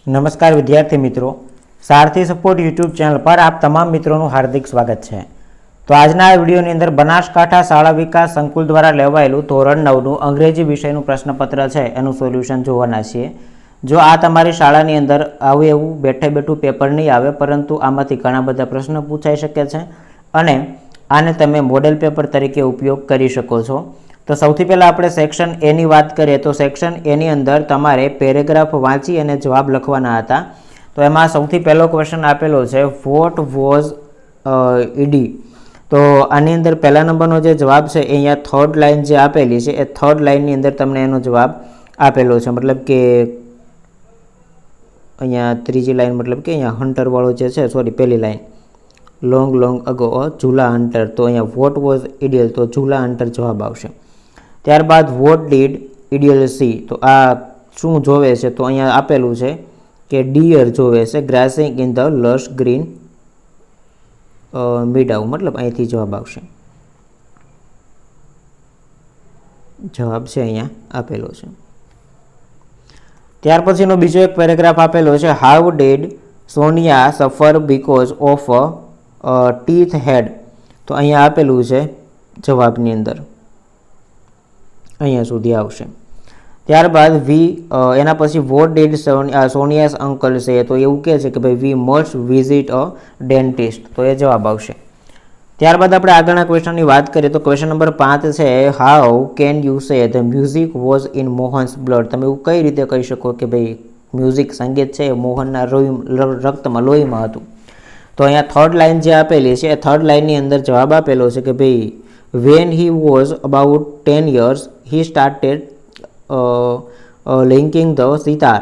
नमस्कार विद्यार्थी मित्रों, सारथी सपोर्ट यूट्यूब चैनल पर आप तमाम मित्रों हार्दिक स्वागत है। तो आजना विडियोनी अंदर बनासकांठा शाला विकास संकुल द्वारा लेवायेलू धोरण 9 अंग्रेजी विषयનું प्रश्नपत्र है एनु सोल्यूशन जोवाना छीए। जो आ तमारी शाळानी अंदर आवे एवुं बेठे बेठुं पेपर नहीं आवे, परंतु आमांथी घणा बधा प्रश्न पूछाई शके छे अने आने तमे मॉडल पेपर तरीके उपयोग करी शको छो। तो सौथी पहला आपणे सेक्शन ए नी वात करीए तो सेक्शन ए नी अंदर तमारे पेरेग्राफ वाँची अने जवाब लखवाना हता। तो एमां सौथी पहलो क्वेश्चन आपेलो छे व्हाट वॉज ईडी। तो आनी अंदर पहला नंबरनो जे जवाब छे अहींया थर्ड लाइन जे आपेली छे ए थर्ड लाइन नी अंदर तमने एनो जवाब आपेलो छे, मतलब के अहींया त्रीजी लाइन मतलब के अहींया हंटर वाळो जे छे, सॉरी पहली लाइन लॉन्ग लॉन्ग अगो झूला हंटर, तो अहींया व्हाट वॉज ईडियल तो झूला हंटर जवाब आवशे। त्यारबाद व्हाट डीड ईडियल सी, तो आ शुं जोवे छे, तो अहींया आपेलुं छे के डियर जोवे छे grazing in the lush green meadow, मतलब अहींथी जवाब आवशे। जवाब छे अहींया आपेलो छे। त्यार पछीनो बीजो एक पेरेग्राफ आपेलो छे how did Sonia suffer because of teeth head, तो अहींया आपेलुं छे जवाबनी अंदर अहींया सुधी आवशे। त्यारबाद वी एना पछी व्हाट डिड सोनियास अंकल से, तो एवुं कहे छे कि भाई we must visit a dentist, तो ए जवाब आवशे। त्यारबाद आपणे आगळना क्वेश्चननी वात करीए तो क्वेश्चन नंबर 5 छे हाउ केन यू से ध music was in Mohan's blood. तमे एवुं कई रीते कही शको कि भाई म्यूजिक संगीत छे मोहनना रक्तमां लोहीमां हतुं। तो अहींया थर्ड लाइन जे आपेली छे ए थर्ड लाइननी अंदर जवाब आपेलो छे कि भाई when he was about 10 years he started linking the sitar.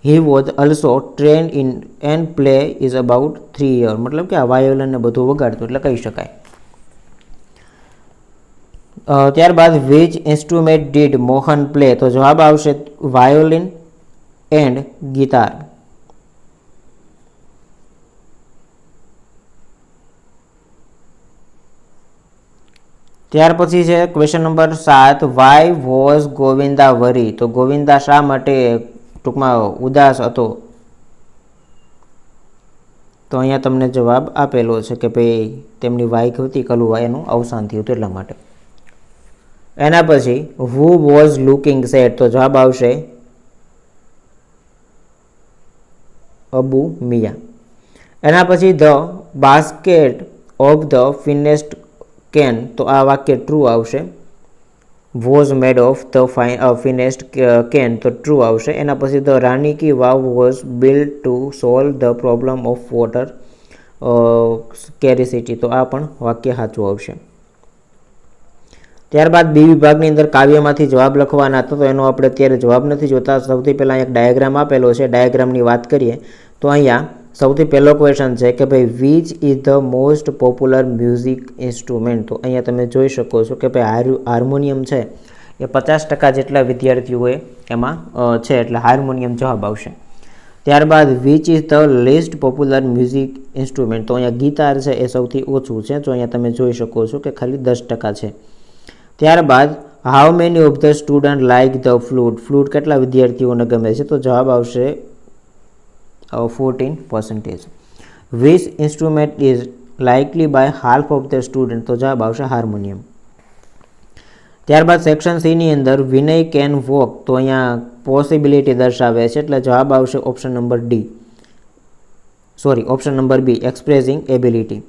He was also trained in and play is about 3 years, मतलब કે આ વાયોલિન ને બધું વગાડતું એટલે કહી શકાય। ત્યારબાદ which instrument did Mohan play, તો જવાબ આવશે વાયોલિન એન્ડ ગિટાર। त्यार पछी छे question number 7 Y was Govinda worry, तो गोविंदा शा माटे टूंकमां उदास हतो, तो अहींया तमने जवाब आपेलो छे कि भाई तेमनी वाइफ हती कलुआ एनुं अवसान थयुं तेटला माटे। एना पछी हू वॉज लुकिंग सैड, तो जवाब आवशे अबू मिया। एना पछी the basket of the finished cane, तो आ वाक्य ट्रू आवशे। Was made of the finished cane, तो ट्रू आवशे। एना पछी the Rani ki Vav was build to solve the problem of water scarcity, तो आ पण वाक्य साचुं आवशे। त्यारबाद बी विभागनी अंदर काव्यमांथी जवाब लखवाना हता, तो एनो आपणे अत्यारे जवाब नथी जोता। सौथी पहेला एक डायग्राम आपेलो छे, डायग्रामनी वात करीए तो अहींया सौथी पहलो क्वेश्चन है कि भाई विच is the most popular music instrument, तो अहींया तमे जोई शको छो कि भाई हार्मोनियम है ये 50% जेटला विद्यार्थीओए एमां छे एटले हार्मोनियम जवाब आवशे। त्यारबाद which is the least popular music instrument, तो अहींया गिटार है ए सौथी ओछुं छे, तो अहींया तमे जोई शको छो कि खाली 10% है। त्यारबाद how many of the student like the flute, flute केटला विद्यार्थीओने गमे छे, तो जवाब आवशे 14%। Which instrument is likely by half of the student, तो जवाब आवशे हार्मोनियम। त्यारबाद सेक्शन सी नी अंदर विनय कैन वॉक, तो अहींया पॉसिबिलिटी दर्शावे छे એટલે જવાબ આવશે option number D, sorry option number B expressing ability.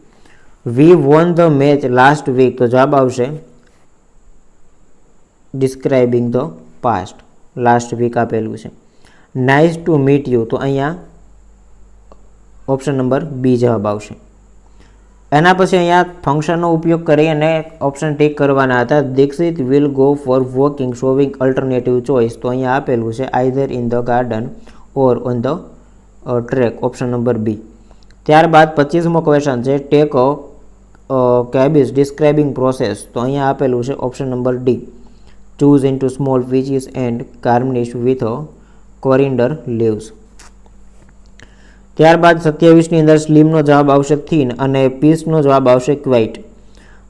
We won the match last week, तो जवाब आवशे describing the past, last week आपेલું છે। नाइस टू मीट यू, तो अहींया ऑप्शन नंबर बी जवाब आवशे। एना पछी अहींया फंक्शननो उपयोग करी अने ऑप्शन टिक करवाना हता। Dikshit will go for walking showing alternative choice, तो अहींया आपेलुं छे आइधर इन द गार्डन और on the track, option number B. त्यारबाद 25मो क्वेश्चन है take a cabbage describing process, तो अहींया आपेलुं छे option number D choose into small fishes and garnish with coriander leaves. त्यारबाद 27 अंदर स्लीम नो जवाब आवशे थीन अने पीस नो जवाब आवशे क्वाइट।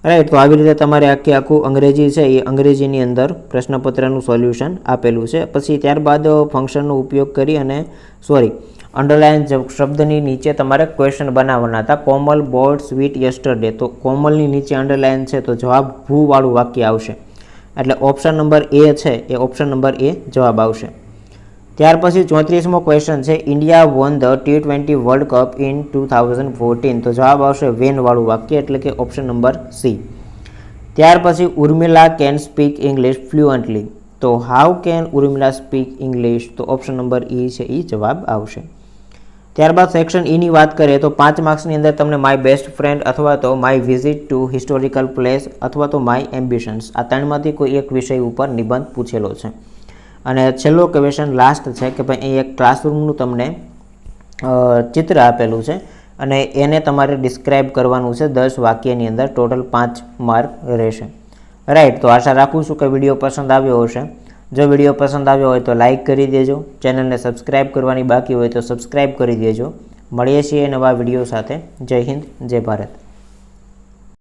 राइट, तो આવી રીતે તમારે આખે આખું અંગ્રેજી છે એ અંગ્રેજીની અંદર પ્રશ્નપત્રનું સોલ્યુશન આપેલું છે। પછી ત્યારબાદ ફંક્શનનો ઉપયોગ કરી અને અંડરલાઇન શબ્દની નીચે તમારે ક્વેશ્ચન બનાવવાના હતા. કોમલ બોર્ડ સ્વીટ યસ્ટરડે, તો કોમલની નીચે અંડરલાઇન છે તો જવાબ હુ વાળું વાક્ય આવશે. એટલે ઓપ્શન નંબર એ છે એ ઓપ્શન નંબર એ જવાબ આવશે. ત્યાર પછી 34મો ક્વેશ્ચન છે India won the T20 world cup in 2014, તો જવાબ આવશે વેન વાળું વાક્ય એટલે કે ઓપ્શન નંબર સી. ત્યાર પછી Urmila can speak English fluently, તો how can Urmila speak English, તો ઓપ્શન નંબર ઈ છે એ જવાબ આવશે. ત્યારબાદ સેક્શન ઈની વાત કરીએ તો 5 માર્ક્સની અંદર તમને માય બેસ્ટ ફ્રેન્ડ અથવા તો my visit to historical place અથવા તો માય એમ્બિશન્સ, આ ત્રણમાંથી કોઈ એક વિષય ઉપર નિબંધ પૂછેલો છે. અને છેલ્લો ક્વેશ્ચન લાસ્ટ છે કે ભાઈ અહીં એક ક્લાસરૂમનું તમને ચિત્ર આપેલું છે અને એને તમારે ડિસ્ક્રાઇબ કરવાનું છે 10 વાક્યની અંદર. ટોટલ 5 માર્ક રહેશે. રાઈટ, તો આશા રાખું છું કે વિડીયો પસંદ આવ્યો હશે. જો વિડીયો પસંદ આવ્યો હોય તો લાઇક કરી દેજો. ચેનલને સબસ્ક્રાઇબ કરવાની બાકી હોય તો સબસ્ક્રાઇબ કરી દેજો. મળીએ છીએ નવા વિડીયો સાથે. જય હિન્દ, જય ભારત.